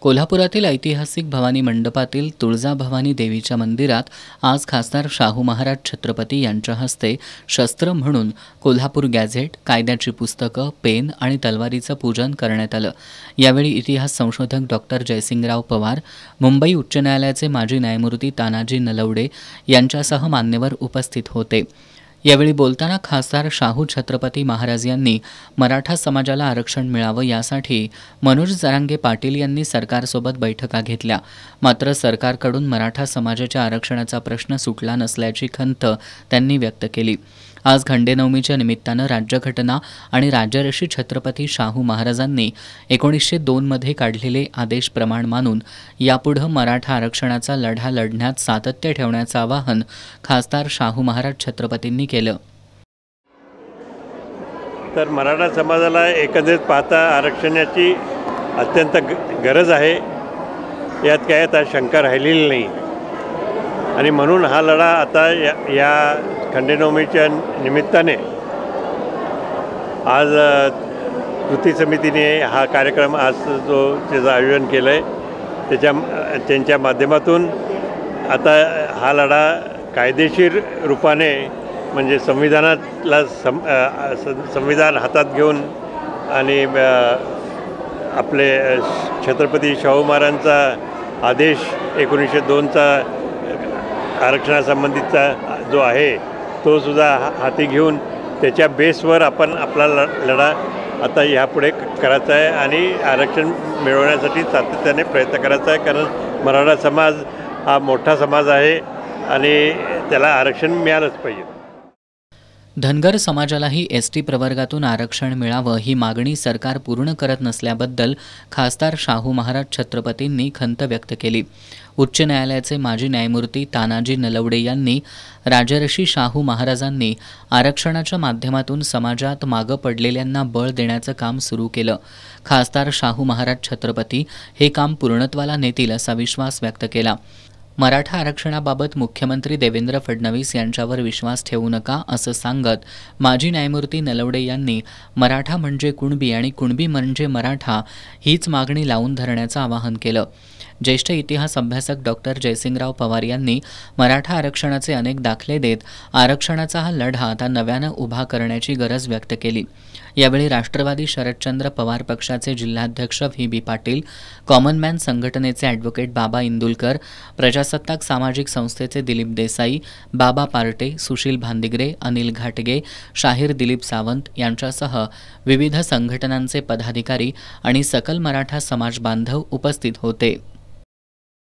कोल्हापुरातील ऐतिहासिक भवानी मंडपातील तुळजाभवानी देवीच्या मंदिरात आज खासदार शाहू महाराज छत्रपती यांच्या हस्ते शस्त्र म्हणून कोल्हापूर गॅझेट, कायद्याची पुस्तकं, पेन आणि तलवारीचं पूजन करण्यात आलं। यावेळी इतिहास संशोधक डॉक्टर जयसिंगराव पवार, मुंबई उच्च न्यायालयाचे माजी न्यायमूर्ती तानाजी नलवडे यांच्यासह मान्यवर उपस्थित होते। यावेळी बोलताना खासदार शाहू छत्रपती महाराज यांनी मराठा समाजाला आरक्षण मिळावं यासाठी मनोज जरांगे पाटील यांनी सरकारसोबत बैठका घेतल्या, मात्र सरकारकडून मराठा समाजाच्या आरक्षणाचा प्रश्न सुटला नसल्याची खंत त्यांनी व्यक्त केली। आज खंडेनवमीच्या निमित्तानं राज्यघटना आणि राजर्षी छत्रपती शाहू महाराजांनी 1902 मध्ये काढलेले आदेश प्रमाण मानून यापुढे मराठा आरक्षणाचा लढा लढण्यात सातत्य ठेवण्याचं आवाहन खासदार शाहू महाराज छत्रपतींनी केलं। तर मराठा समाजाला एकंदरीत पाहता आरक्षणाची अत्यंत गरज आहे, यात काय आता शंका राहिलेली नाही आणि म्हणून हा लढा आता या खंडेनवमीच्या निमित्ताने आज कृती समितीने हा कार्यक्रम आज त्याचं आयोजन केलं आहे। त्यांच्या माध्यमातून आता हा लढा कायदेशीर रूपाने म्हणजे संविधान हातात घेऊन आणि आपले छत्रपती शाहू महाराजांचा आदेश 1902चा आरक्षणासंबंधीचा जो आहे तो सुद्धा हाती घेऊन त्याच्या बेसवर आपण आपला लढा आता यापुढे करायचा आहे आणि आरक्षण मिळवण्यासाठी सातत्याने प्रयत्न करायचा आहे, कारण मराठा समाज हा मोठा समाज आहे आणि त्याला आरक्षण मिळालंच पाहिजे। धनगर समाजालाही एसटी प्रवर्गातून आरक्षण मिळावं ही मागणी सरकार पूर्ण करत नसल्याबद्दल खासदार शाहू महाराज छत्रपतींनी खंत व्यक्त केली। उच्च न्यायालयाचे माजी न्यायमूर्ती तानाजी नलवडे यांनी राजर्षी शाहू महाराजांनी आरक्षणाच्या माध्यमातून समाजात मागं पडलेल्यांना बळ देण्याचं काम सुरू केलं। खासदार शाहू महाराज छत्रपती हे काम पूर्णत्वाला नेतील असा विश्वास व्यक्त केला। मराठा आरक्षणाबाबत मुख्यमंत्री देवेंद्र फडणवीस यांच्यावर विश्वास ठेवू नका असं सांगत माजी न्यायमूर्ती नलवडे यांनी मराठा म्हणजे कुणबी आणि कुणबी म्हणजे मराठा हीच मागणी लावून धरण्याचं आवाहन केलं। ज्येष्ठ इतिहास अभ्यासक डॉक्टर जयसिंगराव पवार यांनी मराठा आरक्षणाचे अनेक दाखले देत आरक्षणाचा हा लढा आता नव्यानं उभा करण्याची गरज व्यक्त केली। यावेळी राष्ट्रवादी शरदचंद्र पवार पक्षाचे जिल्हाध्यक्ष व्ही पाटील, कॉमन मॅन संघटनेचे ॲडव्होकेट बाबा इंदुलकर, प्रजासत्ताक सामाजिक संस्थेचे दिलीप देसाई, बाबा पार्टे, सुशील भांदिगरे, अनिल घाटगे, शाहीर दिलीप सावंत यांच्यासह विविध संघटनांचे पदाधिकारी आणि सकल मराठा समाज बांधव उपस्थित होते।